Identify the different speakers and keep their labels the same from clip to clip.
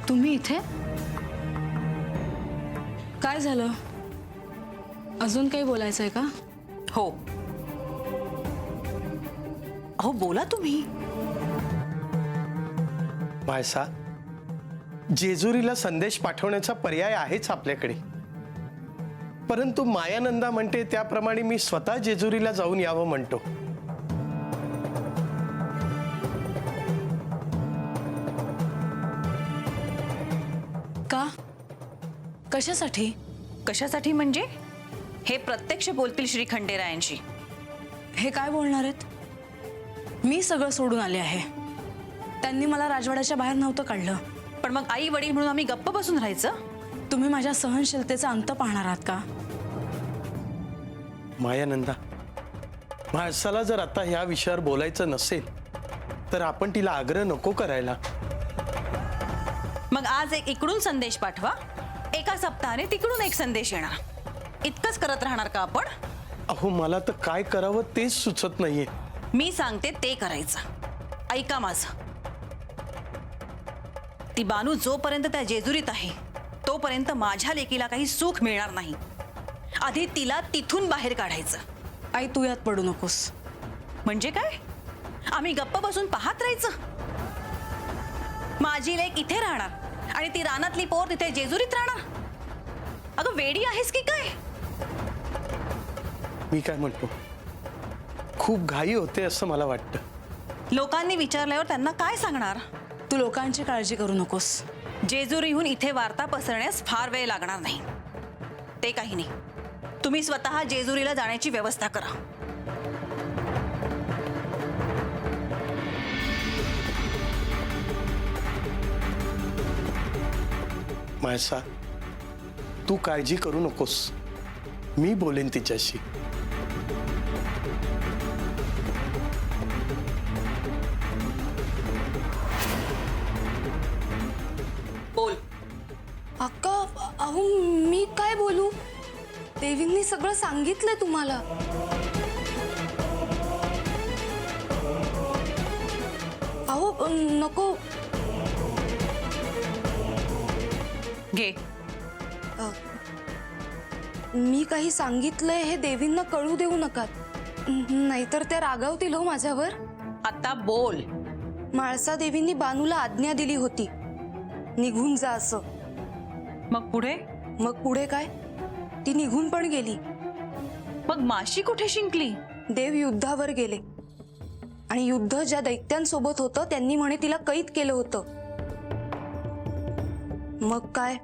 Speaker 1: तुम्ही इथे? काय झालं? अजून काही बोलायचं आहे का?
Speaker 2: हो. अहो बोला तुम्ही.
Speaker 3: म्हाळसा, जेजुरीला संदेश पाठवण्याचा पर्याय आहेच आपल्याकडे. परंतु मायानंदा म्हणते त्याप्रमाणे मी स्वतः जेजुरीला जाऊन यावं म्हणतो.
Speaker 1: का? कशासाठी?
Speaker 2: कशासाठी म्हणजे? हे प्रत्यक्ष बोलतील श्री खंडेरायांशी.
Speaker 1: हे काय बोलणार आहेत? मी सगळं सोडून आले आहे. त्यांनी मला राजवाड्याच्या बाहेर नव्हतं काढलं.
Speaker 2: पण मग आई वडील म्हणून आम्ही गप्प बसून राहायचं?
Speaker 1: तुम्ही माझ्या सहनशीलतेचा अंत पाहणार आहात का?
Speaker 3: मायानंदा, म्हाळसाला जर आता ह्या विषयावर बोलायचं नसेल तर आपण तिला आग्रह नको करायला.
Speaker 2: मग आज एक इकडून संदेश पाठवा, एका सप्ताहाने तिकडून एक संदेश येणार. इतकंच करत राहणार का आपण?
Speaker 3: अहो मला तर काय करावं तेच सुचत नाहीये.
Speaker 2: मी सांगते ते करायचं. ऐका माझं. ती बानू जोपर्यंत त्या जेजुरीत आहे तोपर्यंत माझ्या लेकीला काही सुख मिळणार नाही. आधी तिला तिथून बाहेर काढायचं.
Speaker 1: आई, तू यात पडू नकोस.
Speaker 2: म्हणजे काय? आम्ही गप्प बसून पाहत राहायचं? माझी लेक इथे राहणार आणि ती रानातली पोर तिथे जेजुरीत राहणार? अगं वेडी आहेस की काय?
Speaker 3: मी काय म्हणतो, खूप घाई होते असं मला वाटतं.
Speaker 2: लोकांनी विचारल्यावर त्यांना काय सांगणार?
Speaker 1: तू लोकांची काळजी करू नकोस.
Speaker 2: जेजुरीहून इथे वार्ता पसरण्यास फार वेळ लागणार नाही. ते काही नाही, तुम्ही स्वतः जेजुरीला जाण्याची व्यवस्था करा.
Speaker 3: म्हाळसा, तू काळजी करू नकोस. मी बोलेन तिच्याशी.
Speaker 2: बोल.
Speaker 4: अक्का, अहो मी काय बोलू? देवींनी सगळं सांगितलंय तुम्हाला. अहो नको.
Speaker 2: घे.
Speaker 4: मी काही सांगितलंय हे देवींना कळू देऊ नका, नाहीतर त्या रागावतील हो माझ्यावर.
Speaker 2: आता बोल.
Speaker 4: म्हाळसा देवींनी बानूला आज्ञा दिली होती निघून जा असं.
Speaker 2: मग पुढे?
Speaker 4: मग पुढे काय? ती निघून पण गेली.
Speaker 2: मग माशी कुठे शिंकली?
Speaker 4: देव युद्धावर गेले आणि युद्ध ज्या दैत्यांसोबत होतं त्यांनी म्हणे तिला कैद केलं होतं. मग काय,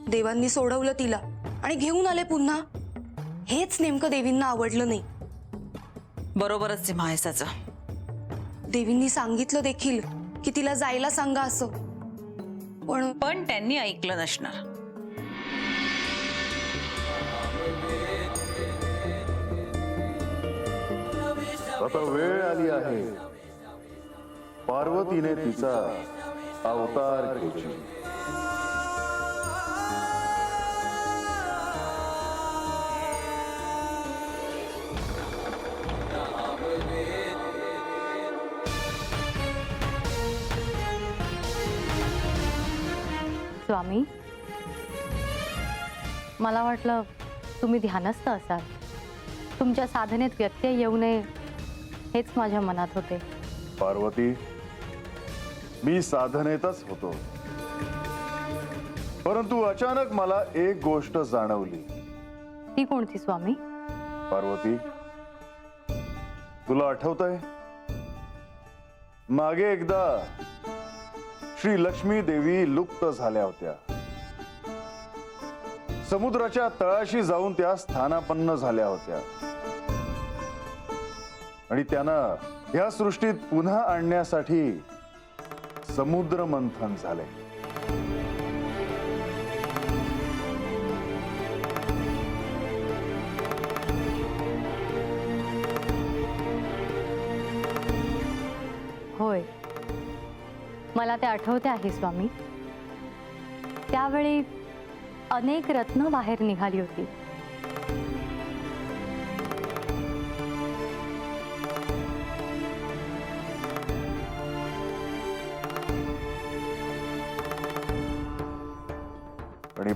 Speaker 4: देवांनी सोडवलं तिला आणि घेऊन आले पुन्हा. हेच नेमकं देवींना आवडलं नाही.
Speaker 2: बरोबरच आहे म्हाळसाचं.
Speaker 4: देवींनी सांगितलं देखील की तिला जायला सांगा असं,
Speaker 2: पण त्यांनी ऐकलं नसणार.
Speaker 5: आता वेळ आली आहे पार्वतीने तिचा अवतार घ्यायची.
Speaker 6: स्वामी, मला वाटलं तुम्ही ध्यानस्थ असाल. तुमच्या साधनेत व्यत्यय येऊ नये हेच माझ्या मनात होते.
Speaker 5: पार्वती, मी साधनेतच होतो, परंतु अचानक मला एक गोष्ट जाणवली.
Speaker 6: ती कोणती स्वामी?
Speaker 5: पार्वती, तुला आठवतंय मागे एकदा श्री लक्ष्मी देवी लुप्त झाल्या होत्या. समुद्राच्या तळाशी जाऊन त्या स्थानापन्न झाल्या होत्या आणि त्यांना या सृष्टीत पुन्हा आणण्यासाठी समुद्र मंथन झाले.
Speaker 6: होय, मला ते आठवते आहे स्वामी. त्यावेळी अनेक रत्न बाहेर निघाली होती.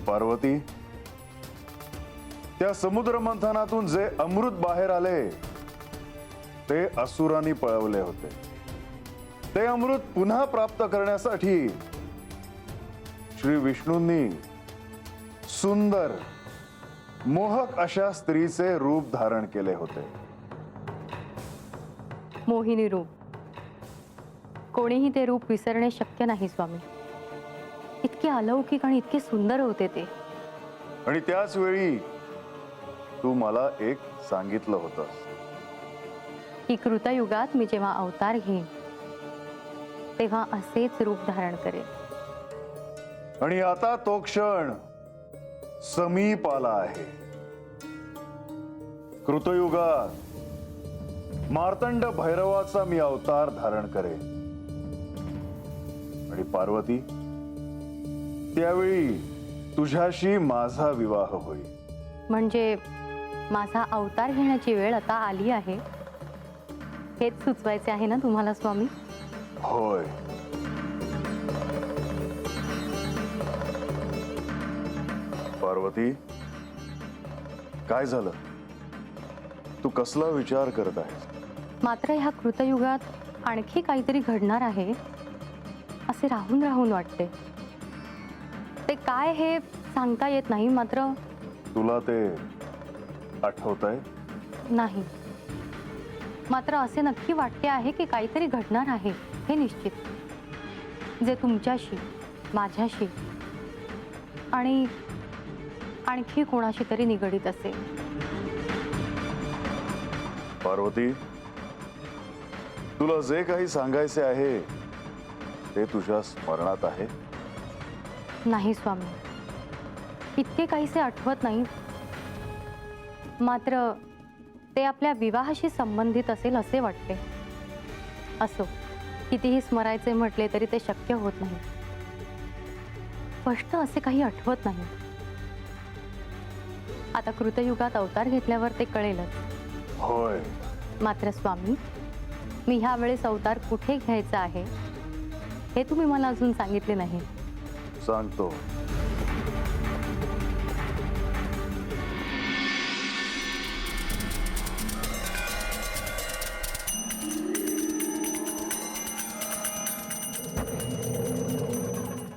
Speaker 5: पार्वती, त्या समुद्र मंथनातून जे अमृत बाहेर आले ते असुरांनी पळवले होते. ते अमृत पुन्हा प्राप्त करण्यासाठी श्री विष्णूंनी सुंदर मोहक अशा स्त्रीचे रूप धारण केले होते.
Speaker 6: मोहिनी रूप. कोणीही ते रूप विसरणे शक्य नाही स्वामी. इतके अलौकिक आणि इतके सुंदर होते ते.
Speaker 5: आणि त्याच वेळी तू मला एक सांगितलं होतंस
Speaker 6: की कृतयुगात मी जेव्हा अवतार घेईन तेव्हा असेच रूप धारण करेन.
Speaker 5: आणि आता तो क्षण समीप आला आहे. कृतयुगात मार्तंड भैरवाचा मी अवतार धारण करेन. आणि पार्वती, त्यावेळी तुझ्याशी माझा विवाह होईल.
Speaker 6: म्हणजे माझा अवतार घेण्याची वेळ आता आली आहे हेच सुचवायचे आहे ना तुम्हाला स्वामी?
Speaker 5: होय. पार्वती, काय झालं? तू कसला विचार करत आहेस?
Speaker 6: मात्र ह्या कृतयुगात आणखी काहीतरी घडणार आहे असे राहून राहून वाटते. ते काय हे सांगता येत नाही. मात्र
Speaker 5: तुला ते आठवतंय?
Speaker 6: नाही. मात्र असे नक्की वाटते आहे की काहीतरी घडणार आहे हे निश्चित, जे तुमच्याशी, माझ्याशी आणि आणखी कोणाशी तरी निगडीत असेल.
Speaker 5: पार्वती, तुला जे काही सांगायचे आहे ते तुझ्या स्मरणात आहे?
Speaker 6: नाही स्वामी, इतके काहीसे आठवत नाही. मात्र ते आपल्या विवाहाशी संबंधित असेल असे वाटते. असो, कितीही स्मरायचे म्हटले तरी ते शक्य होत नाही. स्पष्ट असे काही आठवत नाही. आता कृतयुगात अवतार घेतल्यावर ते कळेलच.
Speaker 5: होय.
Speaker 6: मात्र स्वामी, मी ह्या वेळेस अवतार कुठे घ्यायचा आहे हे तुम्ही मला अजून सांगितले नाही.
Speaker 5: सांगतो.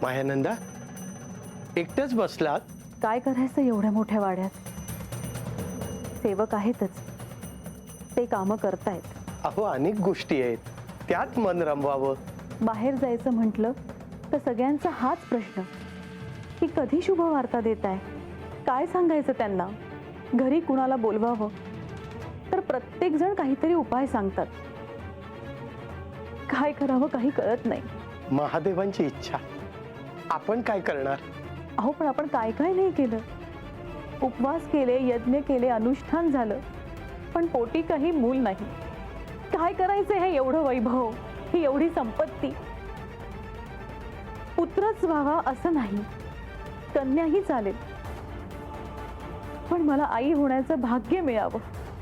Speaker 3: मायानंदा, एकटंच बसलात?
Speaker 7: काय करायचं एवढ्या मोठ्या वाड्यात? सेवक आहेतच, ते कामं करतायत.
Speaker 3: अहो, अनेक गोष्टी आहेत, त्यात मन रमवावं.
Speaker 7: बाहेर जायचं म्हटलं तर सगळ्यांचा हाच प्रश्न की कधी शुभ वार्ता देताय, काय सांगायचं त्यांना, घरी कुणाला बोलवावं तर प्रत्येक जण काहीतरी उपाय सांगतात. काय करावं काही कळत नाही.
Speaker 3: महादेवांची इच्छा, आपण काय करणार?
Speaker 7: अहो, पण आपण काय काय नाही केलं. उपवास केले, यज्ञ केले, अनुष्ठान झालं, पण पोटी काही मूल नाही. काय करायचं हे एवढं वैभव, ही एवढी संपत्ती? पुत्रच व्हावा असं नाही, कन्याही चालेल, पण मला आई होण्याचं भाग्य मिळावं.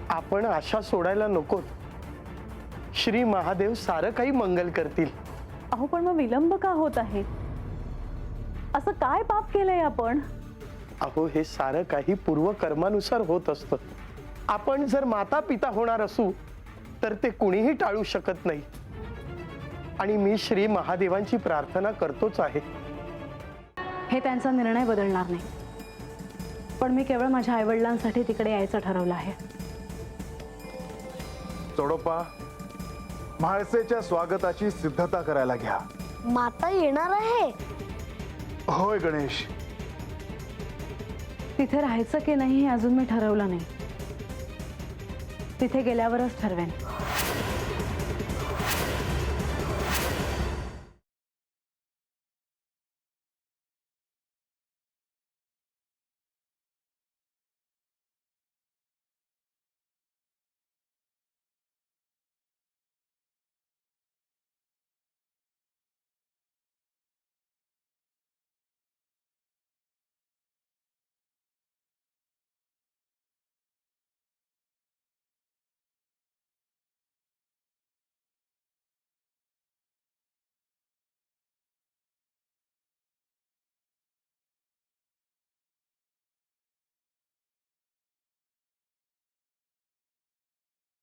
Speaker 3: आपण आशा सोडायला नको. श्री महादेव सारं काही मंगल करतील.
Speaker 7: अहो, पण मग विलंब का होत आहे? असं काय पाप केलंय आपण?
Speaker 3: अहो, हे सारं काही पूर्वकर्मानुसार होत असतं. आपण जर माता पिता होणार असू तर ते कुणीही टाळू शकत नाही. आणि मी श्री महादेवांची प्रार्थना करतोच आहे.
Speaker 1: हे त्यांचा निर्णय बदलणार नाही, पण मी केवळ माझ्या आईवडिलांसाठी तिकडे यायचं ठरवलं आहे.
Speaker 5: चोडोपा, म्हाळसेच्या स्वागताची सिद्धता करायला घ्या.
Speaker 8: माता येणार आहे?
Speaker 5: होय गणेश.
Speaker 1: तिथे राहायचं की नाही हे अजून मी ठरवलं नाही. तिथे गेल्यावरच ठरवेन.